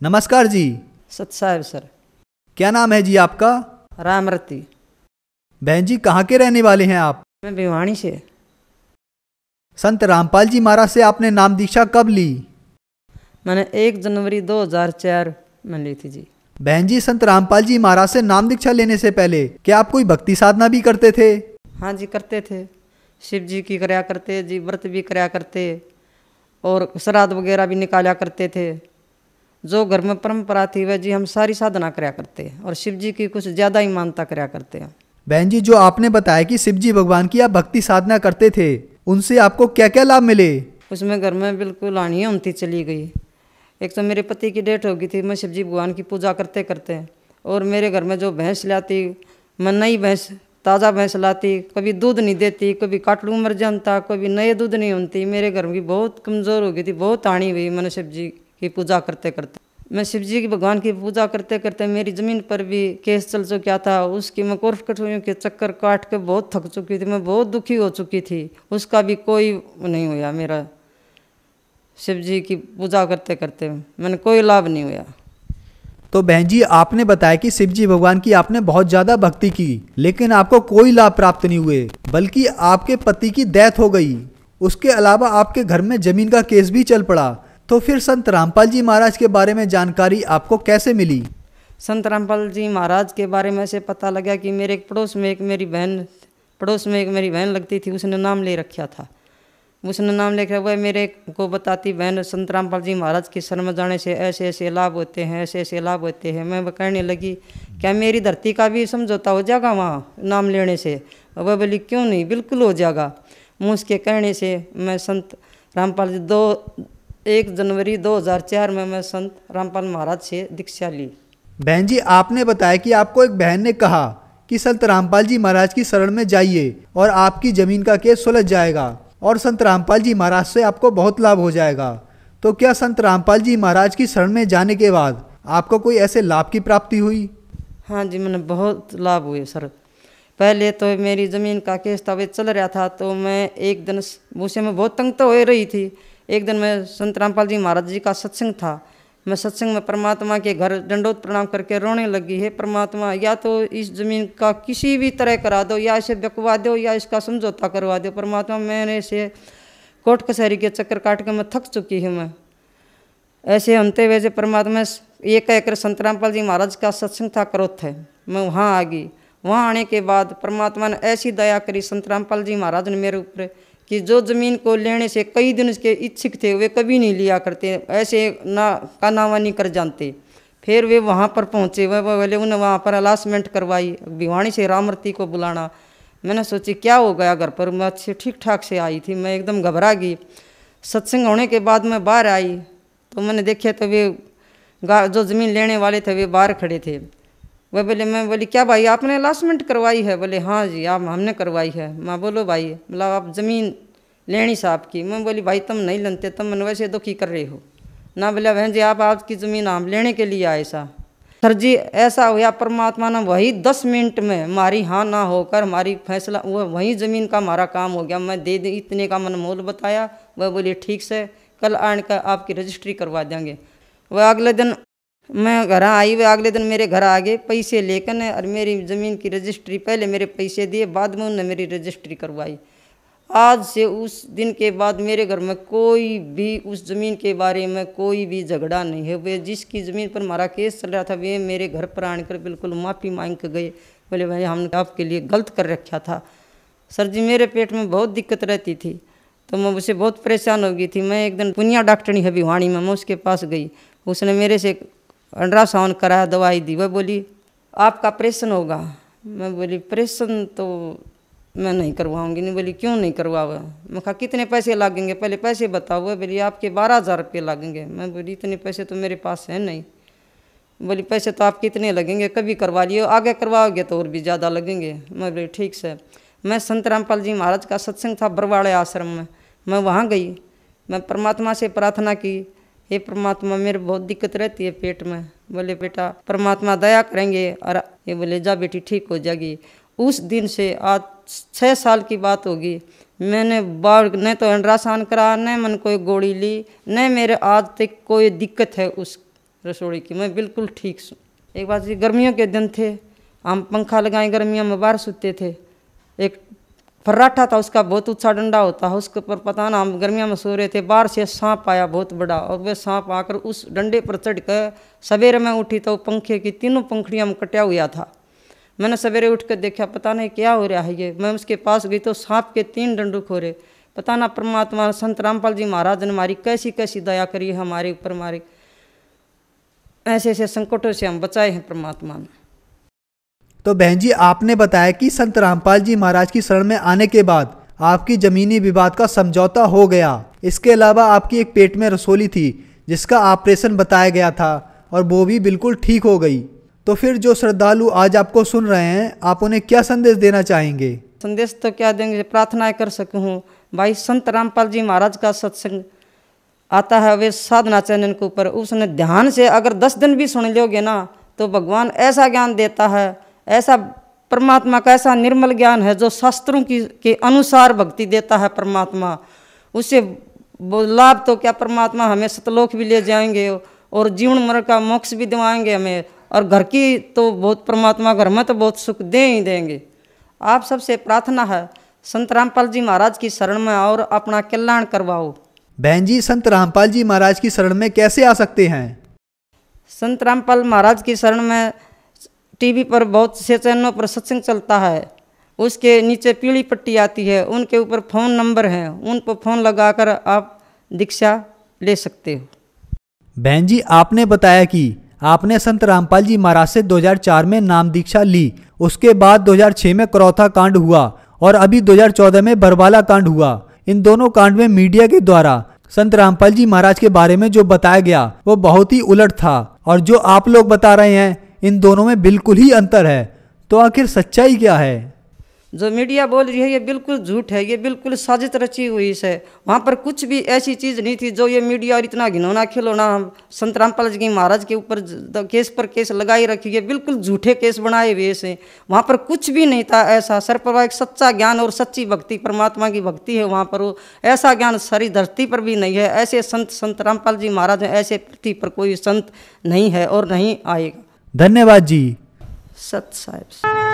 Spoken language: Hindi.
नमस्कार जी। सत साहब सर। क्या नाम है जी आपका? रामरती। बहन जी कहाँ के रहने वाले हैं आप? मैं भिवानी से। संत रामपाल जी महाराज से आपने नाम दीक्षा कब ली? मैंने 1 जनवरी 2004 में ली थी जी। बहन जी संत रामपाल जी महाराज से नाम दीक्षा लेने से पहले क्या आप कोई भक्ति साधना भी करते थे? हाँ जी करते थे। शिव जी की कराया करते जी, व्रत भी कराया करते और श्राद्ध वगैरह भी निकाला करते थे। जो घर में परंपरा थी वह जी हम सारी साधना कराया करते और शिव जी की कुछ ज़्यादा ही मानता कराया करते हैं। बहन जी जो आपने बताया कि शिव जी भगवान की आप भक्ति साधना करते थे, उनसे आपको क्या क्या लाभ मिले? उसमें घर में बिल्कुल हानि होती चली गई। एक तो मेरे पति की डेथ हो गई थी, मैं शिव जी भगवान की पूजा करते करते, और मेरे घर में जो भैंस लाती, मैं नई भैंस ताज़ा भैंस लाती, कभी दूध नहीं देती, कभी काटलू मर जाता, कभी नए दूध नहीं होती। मेरे घर की बहुत कमज़ोर हो गई थी, बहुत हानि हुई मैंने शिव जी की पूजा करते करते। मैं शिव जी की भगवान की पूजा करते करते मेरी ज़मीन पर भी केस चल चुका था। उसकी मैं कोर्ट कचहरियों के चक्कर काट के बहुत थक चुकी थी, मैं बहुत दुखी हो चुकी थी। उसका भी कोई नहीं हुआ मेरा। शिव जी की पूजा करते करते मैंने कोई लाभ नहीं हुआ। तो बहन जी आपने बताया कि शिव जी भगवान की आपने बहुत ज्यादा भक्ति की, लेकिन आपको कोई लाभ प्राप्त नहीं हुए, बल्कि आपके पति की डेथ हो गई। उसके अलावा आपके घर में जमीन का केस भी चल पड़ा। तो फिर संत रामपाल जी महाराज के बारे में जानकारी आपको कैसे मिली? संत रामपाल जी महाराज के बारे में से पता लगा कि मेरे पड़ोस में एक मेरी बहन लगती थी, उसने नाम ले रखा था। उसने नाम ले रखा, वह मेरे को बताती, बहन संत रामपाल जी महाराज की शरण में जाने से ऐसे ऐसे लाभ होते हैं, ऐसे ऐसे लाभ होते हैं। मैं कहने लगी क्या मेरी धरती का भी समझौता हो जाएगा वहाँ नाम लेने से? वह बोली क्यों नहीं, बिल्कुल हो जाएगा। मैं उसके कहने से मैं संत रामपाल जी 1 जनवरी 2004 में मैं संत रामपाल महाराज से दीक्षा ली। बहन जी आपने बताया कि आपको एक बहन ने कहा कि संत रामपाल जी महाराज की शरण में जाइए और आपकी जमीन का केस सुलझ जाएगा और संत रामपाल जी महाराज से आपको बहुत लाभ हो जाएगा। तो क्या संत रामपाल जी महाराज की शरण में जाने के बाद आपको कोई ऐसे लाभ की प्राप्ति हुई? हाँ जी मैंने बहुत लाभ हुए सर। पहले तो मेरी ज़मीन का केस था, वे चल रहा था, तो मैं एक दिन उसे में बहुत तंग तो हो रही थी। एक दिन मैं संत रामपाल जी महाराज जी का सत्संग था, मैं सत्संग में परमात्मा के घर दंडोत प्रणाम करके रोने लगी। है परमात्मा, या तो इस ज़मीन का किसी भी तरह करा दो, या इसे बिकवा दो, या इसका समझौता करवा दो। परमात्मा मैंने से कोर्ट कचहरी के चक्कर काट के मैं थक चुकी हूँ। मैं ऐसे होते हुए से परमात्मा ये कहकर संत रामपाल जी महाराज का सत्संग था करोत है, मैं वहाँ आ गई। वहाँ आने के बाद परमात्मा ने ऐसी दया करी संत रामपाल जी महाराज ने मेरे ऊपर कि जो ज़मीन को लेने से कई दिन उसके इच्छुक थे वे कभी नहीं लिया करते, ऐसे ना कानावानी कर जानते। फिर वे वहाँ पर पहुँचे, वह बोले उन्हें वहाँ पर अलासमेंट करवाई, भिवानी से रामरती को बुलाना। मैंने सोची क्या हो गया घर पर, मैं अच्छे ठीक ठाक से आई थी, मैं एकदम घबरा गई। सत्संग होने के बाद मैं बाहर आई तो मैंने देखे तो वे जो ज़मीन लेने वाले थे वे बाहर खड़े थे। वह बोले, मैं बोली क्या भाई आपने अलासमेंट करवाई है? बोले हाँ जी आप हमने करवाई है। मैं बोलो भाई, बोला आप ज़मीन लेनी साहब की। मैं बोली भाई तुम नहीं लेते, तुम मन वैसे दुखी कर रहे हो ना। बोला बहन जी आप आपकी ज़मीन हम लेने के लिए आए सा। सर जी ऐसा हुआ परमात्मा ने वही 10 मिनट में हमारी हाँ ना होकर हमारी फैसला वही ज़मीन का हमारा काम हो गया। मैं दे इतने का मन मोल बताया, वह बोली ठीक से कल आने का आपकी रजिस्ट्री करवा देंगे। वह अगले दिन मैं घर आई, वे अगले दिन मेरे घर आ गए पैसे लेकर, और मेरी ज़मीन की रजिस्ट्री पहले मेरे पैसे दिए, बाद में उन्होंने मेरी रजिस्ट्री करवाई। आज से उस दिन के बाद मेरे घर में कोई भी उस ज़मीन के बारे में कोई भी झगड़ा नहीं है। वे जिसकी ज़मीन पर हमारा केस चल रहा था वे मेरे घर पर आकर बिल्कुल माफ़ी मांग के गए। बोले भाई हमने आपके लिए गलत कर रखा था। सर जी मेरे पेट में बहुत दिक्कत रहती थी तो मैं उससे बहुत परेशान हो गई थी। मैं एक दिन पुनिया डॉक्टरनी है भिवानी में, मैं उसके पास गई, उसने मेरे से अल्ट्रासाउंड कराया, दवाई दी। वह बोली आपका ऑपरेशन होगा। मैं बोली ऑपरेशन तो मैं नहीं करवाऊंगी। नहीं बोली क्यों नहीं करवाओ? मैं कहा कितने पैसे लगेंगे पहले पैसे बताओ। वह बोली आपके 12,000 रुपये लगेंगे। मैं बोली इतने पैसे तो मेरे पास है नहीं। बोली पैसे तो आप कितने लगेंगे, कभी करवा लियो, आगे करवाओगे तो और भी ज़्यादा लगेंगे। मैं बोली ठीक से। मैं संत रामपाल जी महाराज का सत्संग था बरवाड़े आश्रम में, मैं वहाँ गई। मैं परमात्मा से प्रार्थना की, हे परमात्मा मेरे बहुत दिक्कत रहती है पेट में। बोले बेटा परमात्मा दया करेंगे, और ये बोले जा बेटी ठीक हो जाएगी। उस दिन से आज 6 साल की बात होगी, मैंने बाढ़ न तो अल्ट्रासाउंड करा, न मन कोई गोली ली, न मेरे आज तक कोई दिक्कत है उस रसोड़ी की, मैं बिल्कुल ठीक हूँ। एक बार जी गर्मियों के दिन थे, हम पंखा लगाए, गर्मियों में बाहर सोते थे। एक फर्राठा था, उसका बहुत ऊंचा डंडा होता है, उसके ऊपर पता ना, हम गर्मियों में सो रहे थे, बाहर से सांप आया बहुत बड़ा, और वह सांप आकर उस डंडे पर चढ़ कर, सवेरे में उठी तो पंखे की तीनों पंखड़ियाँ में कटा हुआ था। मैंने सवेरे उठ कर देखा, पता नहीं क्या हो रहा है ये। मैं उसके पास गई तो सांप के 3 डंडूक हो रहे। पता ना परमात्मा संत रामपाल जी महाराज ने हमारी कैसी कैसी दया करी है हमारे ऊपर, हमारे ऐसे ऐसे संकटों से हम बचाए हैं परमात्मा ने। तो बहन जी, आपने बताया कि संत रामपाल जी महाराज की शरण में आने के बाद आपकी जमीनी विवाद का समझौता हो गया। इसके अलावा आपकी एक पेट में रसोली थी जिसका ऑपरेशन बताया गया था और वो भी बिल्कुल ठीक हो गई। तो फिर जो श्रद्धालु आज आपको सुन रहे हैं, आप उन्हें क्या संदेश देना चाहेंगे? संदेश तो क्या देंगे, प्रार्थना कर सकूँ भाई। संत रामपाल जी महाराज का सत्संग आता है वे साधना चैनल के ऊपर, उसने ध्यान से अगर 10 दिन भी सुन लोगे ना, तो भगवान ऐसा ज्ञान देता है, ऐसा परमात्मा का ऐसा निर्मल ज्ञान है जो शास्त्रों के अनुसार भक्ति देता है परमात्मा। उससे लाभ तो क्या, परमात्मा हमें सतलोक भी ले जाएंगे और जीवन मरण का मोक्ष भी दिवाएंगे हमें, और घर की तो बहुत, परमात्मा घर में तो बहुत सुख दे ही देंगे। आप सबसे प्रार्थना है संत रामपाल जी महाराज की शरण में और अपना कल्याण करवाओ। बहन जी, संत रामपाल जी महाराज की शरण में कैसे आ सकते हैं? संत रामपाल महाराज की शरण में टीवी पर बहुत से चैनलों पर सत्संग चलता है, उसके नीचे पीली पट्टी आती है, उनके ऊपर फ़ोन नंबर हैं, उन पर फ़ोन लगाकर आप दीक्षा ले सकते हो। बहन जी, आपने बताया कि आपने संत रामपाल जी महाराज से 2004 में नाम दीक्षा ली, उसके बाद 2006 में करौथा कांड हुआ और अभी 2014 में बरवाला कांड हुआ। इन दोनों कांड में मीडिया के द्वारा संत रामपाल जी महाराज के बारे में जो बताया गया वो बहुत ही उलट था, और जो आप लोग बता रहे हैं इन दोनों में बिल्कुल ही अंतर है। तो आखिर सच्चाई क्या है? जो मीडिया बोल रही है ये बिल्कुल झूठ है, ये बिल्कुल साजिश रची हुई है। वहाँ पर कुछ भी ऐसी चीज़ नहीं थी जो ये मीडिया और इतना घिनौना खिलौना संत रामपाल जी महाराज के ऊपर केस पर केस लगाई रखी है, बिल्कुल झूठे केस बनाए हुए से। वहाँ पर कुछ भी नहीं था ऐसा। सर पर एक सच्चा ज्ञान और सच्ची भक्ति, परमात्मा की भक्ति है वहाँ पर, वो ऐसा ज्ञान सारी धरती पर भी नहीं है। ऐसे संत रामपाल जी महाराज हैं, ऐसे पृथ्वी पर कोई संत नहीं है और नहीं आएगा। धन्यवाद जी। सत साहिब।